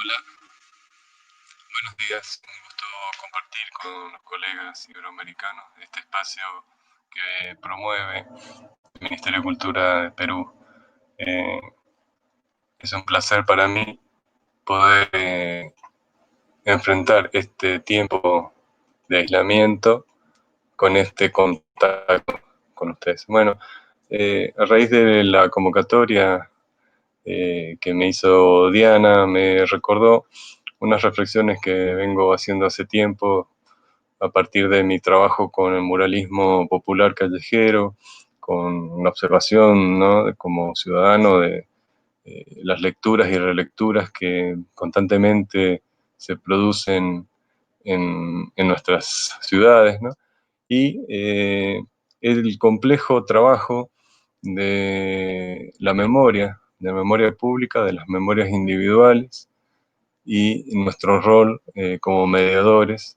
Hola, buenos días. Un gusto compartir con los colegas iberoamericanos este espacio que promueve el Ministerio de Cultura de Perú. Eh, es un placer para mí poder enfrentar este tiempo de aislamiento con este contacto con ustedes. Bueno, a raíz de la convocatoria que me hizo Diana, me recordó unas reflexiones que vengo haciendo hace tiempo a partir de mi trabajo con el muralismo popular callejero, con una observación, ¿no?, como ciudadano de las lecturas y relecturas que constantemente se producen en nuestras ciudades, ¿no? Y el complejo trabajo de la memoria pública, de las memorias individuales y nuestro rol como mediadores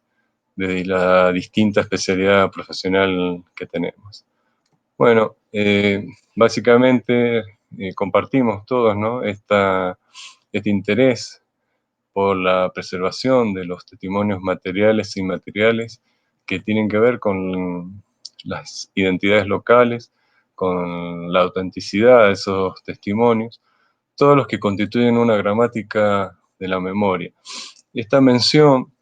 de la distinta especialidad profesional que tenemos. Bueno, básicamente compartimos todos, ¿no?, este interés por la preservación de los testimonios materiales e inmateriales que tienen que ver con las identidades locales, con la autenticidad de esos testimonios, todos los que constituyen una gramática de la memoria. Esta mención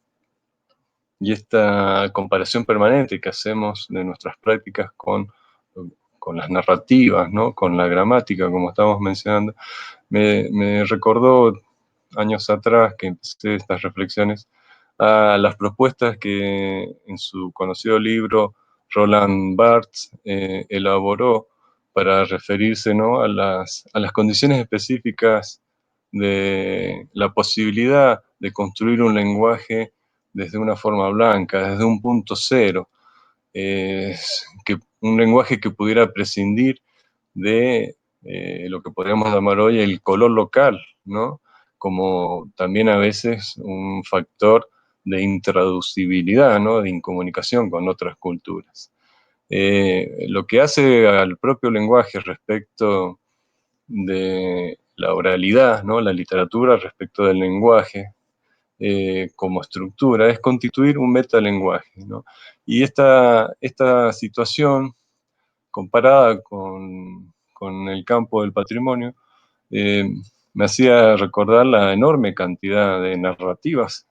y esta comparación permanente que hacemos de nuestras prácticas con las narrativas, ¿no?, con la gramática, como estamos mencionando, me recordó años atrás que empecé estas reflexiones a las propuestas que en su conocido libro Roland Barthes elaboró para referirse, ¿no?, a las condiciones específicas de la posibilidad de construir un lenguaje desde una forma blanca, desde un punto cero, un lenguaje que pudiera prescindir de lo que podríamos llamar hoy el color local, ¿no?, como también a veces un factor de intraducibilidad, ¿no?, de incomunicación con otras culturas. Lo que hace al propio lenguaje respecto de la oralidad, ¿no?, la literatura respecto del lenguaje, como estructura, es constituir un metalenguaje, ¿no? Y esta situación, comparada con el campo del patrimonio, eh, me hacía recordar la enorme cantidad de narrativas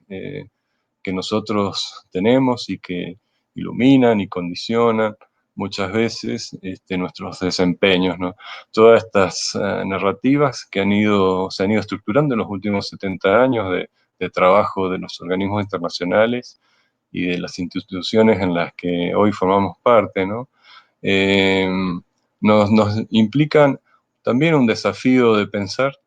que nosotros tenemos y que iluminan y condicionan muchas veces nuestros desempeños, ¿no? Todas estas narrativas que se han ido estructurando en los últimos 70 años de trabajo de los organismos internacionales y de las instituciones en las que hoy formamos parte, ¿no? Eh, nos implican también un desafío de pensar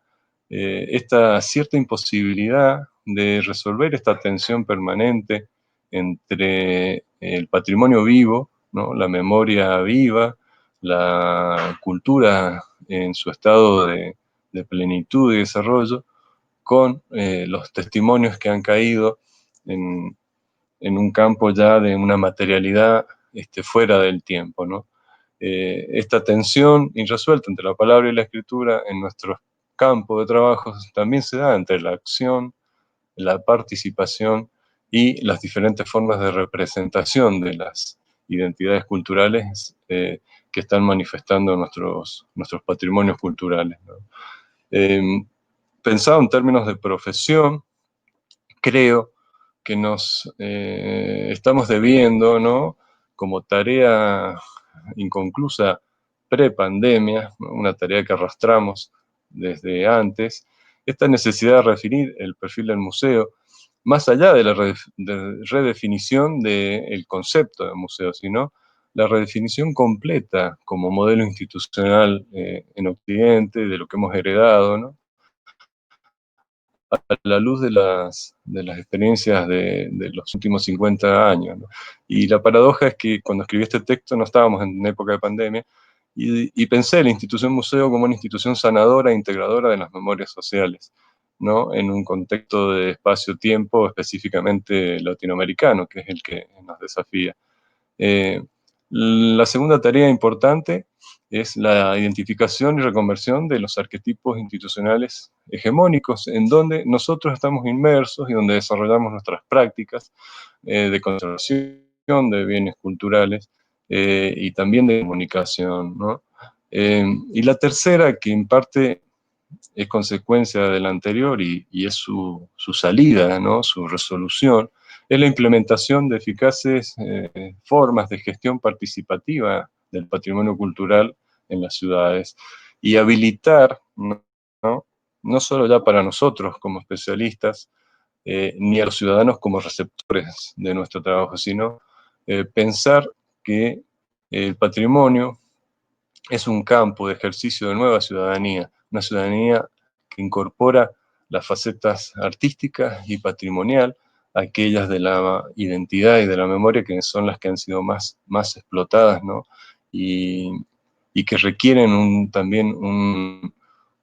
esta cierta imposibilidad de resolver esta tensión permanente entre el patrimonio vivo, ¿no?, la memoria viva, la cultura en su estado de plenitud y desarrollo, con los testimonios que han caído en, en un campo ya de una materialidad fuera del tiempo, ¿no? Esta tensión irresuelta entre la palabra y la escritura en nuestro campo de trabajo también se da entre la acción, la participación y las diferentes formas de representación de las identidades culturales que están manifestando nuestros patrimonios culturales, ¿no? Pensado en términos de profesión, creo que nos estamos debiendo, ¿no?, como tarea inconclusa pre-pandemia, una tarea que arrastramos desde antes, esta necesidad de redefinir el perfil del museo, más allá de la redefinición del concepto de museo, sino la redefinición completa como modelo institucional en Occidente, de lo que hemos heredado, ¿no?, a la luz de las experiencias de los últimos 50 años, ¿no? Y la paradoja es que cuando escribí este texto no estábamos en época de pandemia, y pensé la institución museo como una institución sanadora e integradora de las memorias sociales, ¿no?, en un contexto de espacio-tiempo específicamente latinoamericano, que es el que nos desafía. Eh, La segunda tarea importante es la identificación y reconversión de los arquetipos institucionales hegemónicos, en donde nosotros estamos inmersos y donde desarrollamos nuestras prácticas de conservación de bienes culturales y también de comunicación, ¿no? Y la tercera, que en parte es consecuencia de la anterior y es su salida, ¿no? Su resolución, es la implementación de eficaces formas de gestión participativa del patrimonio cultural en las ciudades y habilitar, ¿no? No solo ya para nosotros como especialistas, ni a los ciudadanos como receptores de nuestro trabajo, sino pensar que el patrimonio es un campo de ejercicio de nueva ciudadanía, una ciudadanía que incorpora las facetas artísticas y patrimonial, aquellas de la identidad y de la memoria que son las que han sido más explotadas, ¿no? Y, y que requieren también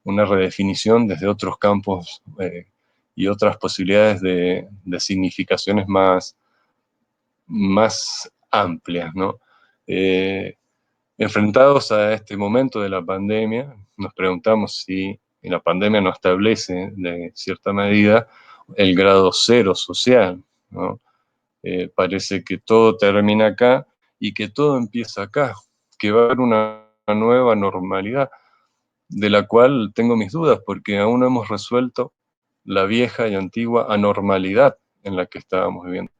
una redefinición desde otros campos y otras posibilidades de significaciones más amplias, ¿no? Enfrentados a este momento de la pandemia, nos preguntamos si la pandemia no establece de cierta medida el grado cero social, ¿no? Parece que todo termina acá y que todo empieza acá, que va a haber una nueva normalidad, de la cual tengo mis dudas, porque aún no hemos resuelto la vieja y antigua anormalidad en la que estábamos viviendo.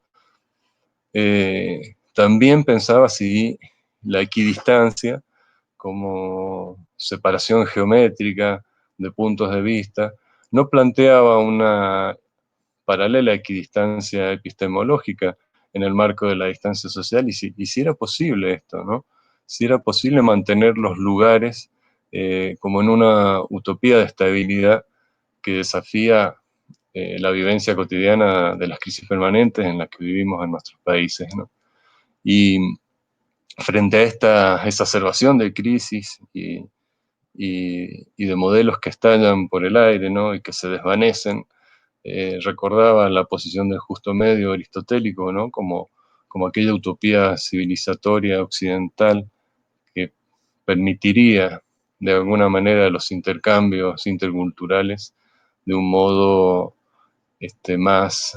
También pensaba si la equidistancia como separación geométrica de puntos de vista, no planteaba una paralela equidistancia epistemológica en el marco de la distancia social, y si era posible esto, ¿no? Si era posible mantener los lugares como en una utopía de estabilidad que desafía la vivencia cotidiana de las crisis permanentes en las que vivimos en nuestros países, ¿no? Y frente a esta exacerbación de crisis y de modelos que estallan por el aire, ¿no? Y que se desvanecen, recordaba la posición del justo medio aristotélico, ¿no? Como aquella utopía civilizatoria occidental que permitiría de alguna manera los intercambios interculturales de un modo más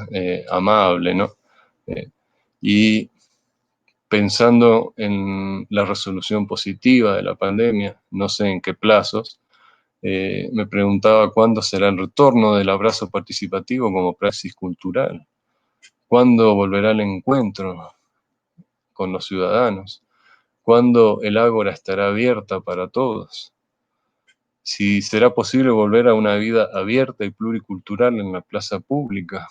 amable, ¿no? Y pensando en la resolución positiva de la pandemia, no sé en qué plazos, me preguntaba cuándo será el retorno del abrazo participativo como praxis cultural, cuándo volverá el encuentro con los ciudadanos, cuándo el ágora estará abierta para todos, si será posible volver a una vida abierta y pluricultural en la plaza pública,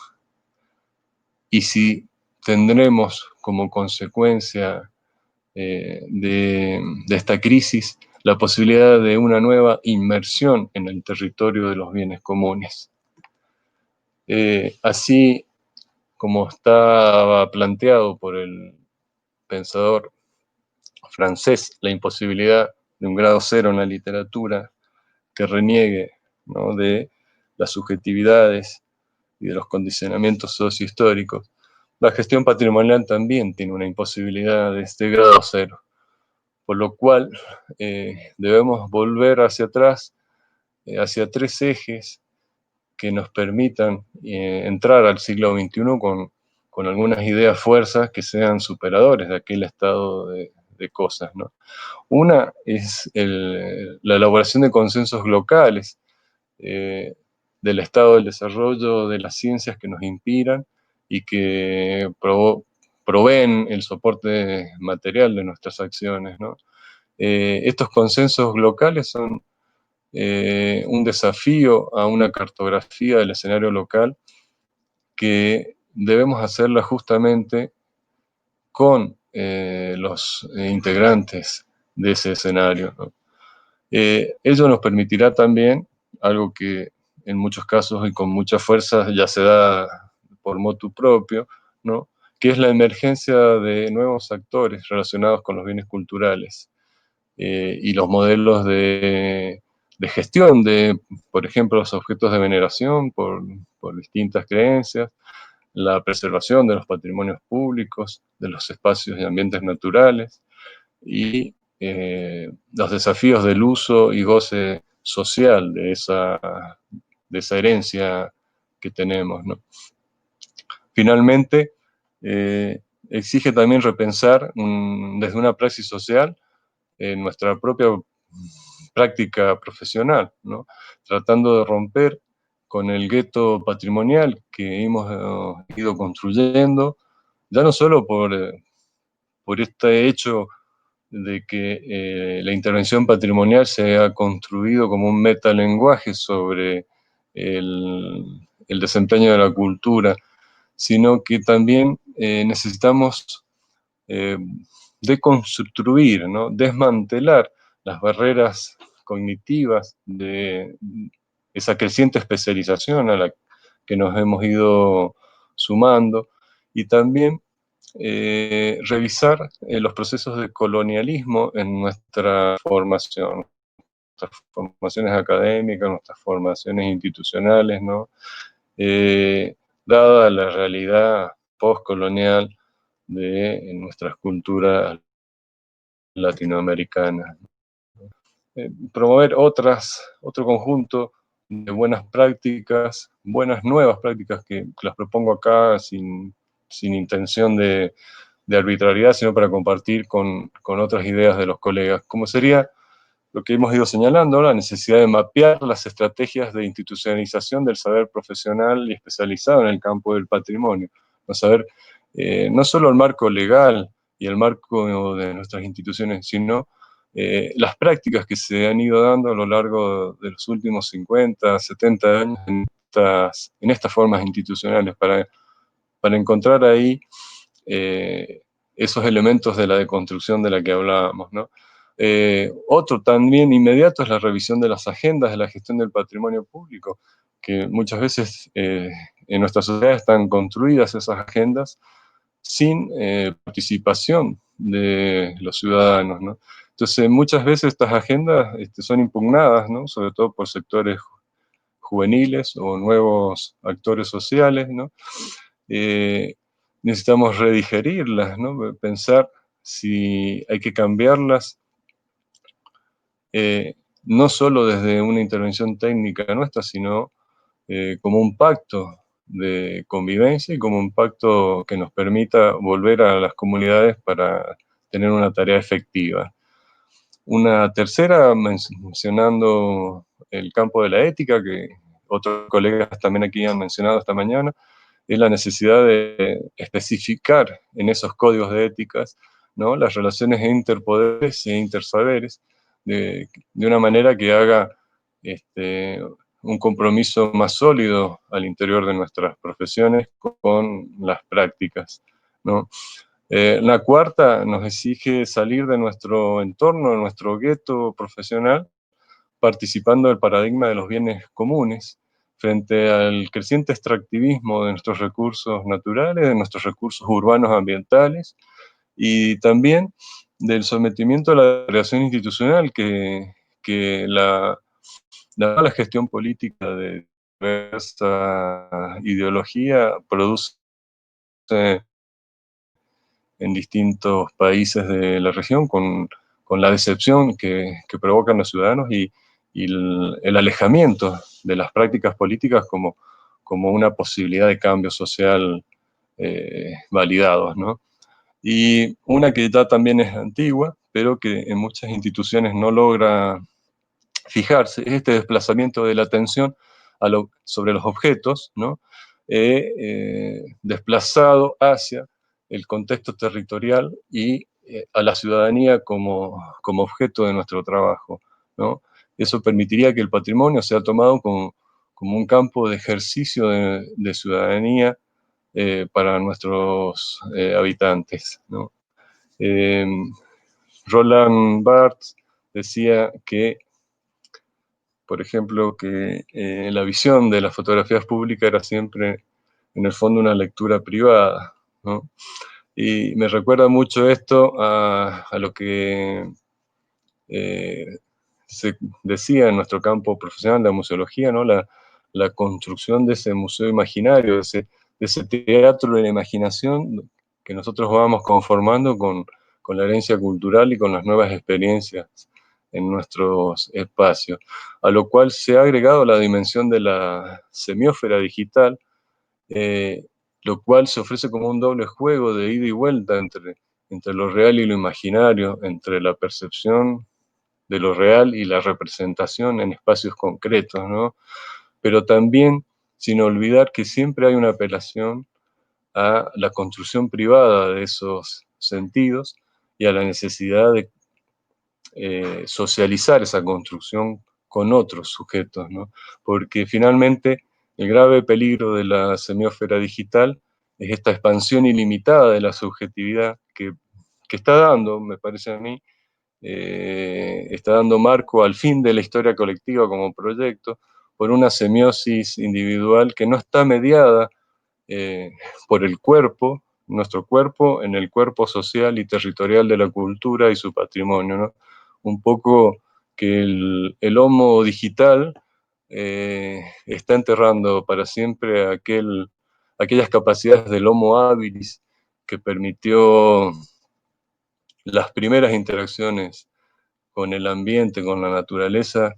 y si tendremos como consecuencia de esta crisis la posibilidad de una nueva inmersión en el territorio de los bienes comunes. Así como estaba planteado por el pensador francés, la imposibilidad de un grado cero en la literatura que reniegue, ¿no?, de las subjetividades y de los condicionamientos sociohistóricos, la gestión patrimonial también tiene una imposibilidad de este grado cero, por lo cual debemos volver hacia atrás, hacia tres ejes que nos permitan entrar al siglo XXI con algunas ideas, fuerzas que sean superadores de aquel estado de cosas, ¿no? Una es la elaboración de consensos locales del estado del desarrollo de las ciencias que nos inspiran y que proveen el soporte material de nuestras acciones, ¿no? Estos consensos locales son un desafío a una cartografía del escenario local que debemos hacerla justamente con los integrantes de ese escenario, ¿no? Ello nos permitirá también, algo que en muchos casos y con mucha fuerza ya se da por motu propio, ¿no?, que es la emergencia de nuevos actores relacionados con los bienes culturales y los modelos de gestión de, por ejemplo, los objetos de veneración por distintas creencias, la preservación de los patrimonios públicos, de los espacios y ambientes naturales, y los desafíos del uso y goce social de esa herencia que tenemos, ¿no? Finalmente, exige también repensar desde una praxis social nuestra propia práctica profesional, ¿no? Tratando de romper con el gueto patrimonial que hemos ido construyendo, ya no solo por este hecho de que la intervención patrimonial se ha construido como un metalenguaje sobre el desempeño de la cultura, sino que también necesitamos eh, deconstruir, ¿no? Desmantelar las barreras cognitivas de esa creciente especialización a la que nos hemos ido sumando y también revisar los procesos de colonialismo en nuestra formación, nuestras formaciones académicas, nuestras formaciones institucionales, ¿no? Dada la realidad postcolonial de nuestras culturas latinoamericanas. Promover otro conjunto de buenas prácticas, buenas nuevas prácticas que las propongo acá sin intención de arbitrariedad, sino para compartir con otras ideas de los colegas, como sería lo que hemos ido señalando, la necesidad de mapear las estrategias de institucionalización del saber profesional y especializado en el campo del patrimonio. Saber no solo el marco legal y el marco de nuestras instituciones, sino las prácticas que se han ido dando a lo largo de los últimos 50, 70 años en estas formas institucionales, para encontrar ahí esos elementos de la deconstrucción de la que hablábamos, ¿no? Otro también inmediato es la revisión de las agendas de la gestión del patrimonio público, que muchas veces en nuestra sociedad están construidas esas agendas sin participación de los ciudadanos, ¿no? Entonces, muchas veces estas agendas son impugnadas, ¿no? Sobre todo por sectores juveniles o nuevos actores sociales, ¿no? Eh, Necesitamos redigerirlas, ¿no? Pensar si hay que cambiarlas, no solo desde una intervención técnica nuestra, sino como un pacto de convivencia y como un pacto que nos permita volver a las comunidades para tener una tarea efectiva. Una tercera, mencionando el campo de la ética, que otros colegas también aquí han mencionado esta mañana, es la necesidad de especificar en esos códigos de éticas, ¿no? Las relaciones interpoderes e intersaberes de una manera que haga un compromiso más sólido al interior de nuestras profesiones con las prácticas, ¿no? La cuarta nos exige salir de nuestro entorno, de nuestro gueto profesional, participando del paradigma de los bienes comunes, frente al creciente extractivismo de nuestros recursos naturales, de nuestros recursos urbanos ambientales, y también del sometimiento a la creación institucional que la mala gestión política de diversa ideología produce en distintos países de la región, con la decepción que provocan los ciudadanos y el alejamiento de las prácticas políticas como una posibilidad de cambio social validados, ¿no? Y una que ya también es antigua, pero que en muchas instituciones no logra fijarse, es este desplazamiento de la atención sobre los objetos, ¿no? Desplazado hacia el contexto territorial y a la ciudadanía como objeto de nuestro trabajo, ¿no? Eso permitiría que el patrimonio sea tomado como un campo de ejercicio de ciudadanía para nuestros habitantes, ¿no? Eh, Roland Barthes decía que, por ejemplo, que la visión de las fotografías públicas era siempre, en el fondo, una lectura privada, ¿no? Y me recuerda mucho esto a lo que eh, se decía en nuestro campo profesional de la museología, ¿no? La construcción de ese museo imaginario, de ese teatro de la imaginación que nosotros vamos conformando con con la herencia cultural y con las nuevas experiencias en nuestros espacios, a lo cual se ha agregado la dimensión de la semiósfera digital, lo cual se ofrece como un doble juego de ida y vuelta entre lo real y lo imaginario, entre la percepción de lo real y la representación en espacios concretos, ¿no? Pero también sin olvidar que siempre hay una apelación a la construcción privada de esos sentidos y a la necesidad de socializar esa construcción con otros sujetos, ¿no? Porque finalmente el grave peligro de la semiósfera digital es esta expansión ilimitada de la subjetividad que está dando, me parece a mí, está dando marco al fin de la historia colectiva como proyecto por una semiosis individual que no está mediada por el cuerpo, nuestro cuerpo, en el cuerpo social y territorial de la cultura y su patrimonio, ¿no? Un poco que el homo digital está enterrando para siempre aquellas capacidades del homo habilis que permitió las primeras interacciones con el ambiente, con la naturaleza,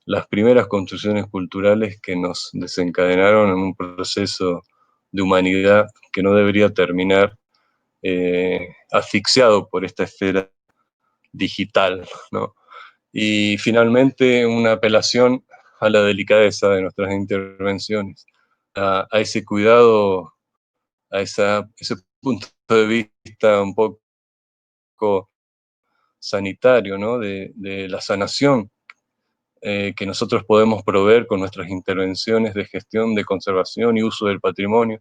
las primeras construcciones culturales que nos desencadenaron en un proceso de humanidad que no debería terminar asfixiado por esta esfera digital, ¿no? Y finalmente una apelación a la delicadeza de nuestras intervenciones, a ese cuidado, ese punto de vista un poco sanitario, ¿no? De la sanación que nosotros podemos proveer con nuestras intervenciones de gestión, de conservación y uso del patrimonio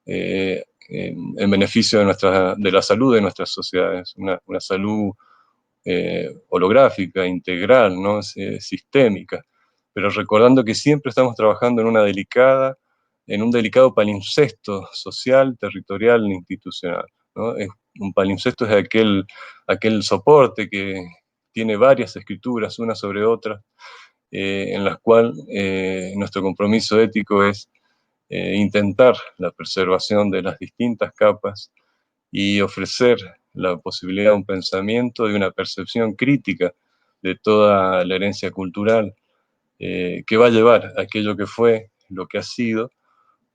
en beneficio de la salud de nuestras sociedades, una salud holográfica, integral, ¿no? Sistémica, pero recordando que siempre estamos trabajando en un delicado palimpsesto social, territorial e institucional, ¿no? Un palimpsesto es aquel soporte que tiene varias escrituras, una sobre otra, en las cuales nuestro compromiso ético es intentar la preservación de las distintas capas y ofrecer la posibilidad de un pensamiento y una percepción crítica de toda la herencia cultural que va a llevar aquello que fue, lo que ha sido,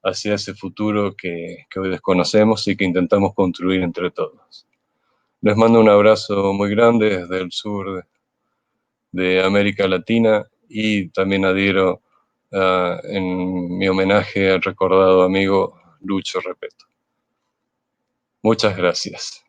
hacia ese futuro que hoy desconocemos y que intentamos construir entre todos. Les mando un abrazo muy grande desde el sur de América Latina y también adhiero en mi homenaje al recordado amigo Lucho Repeto. Muchas gracias.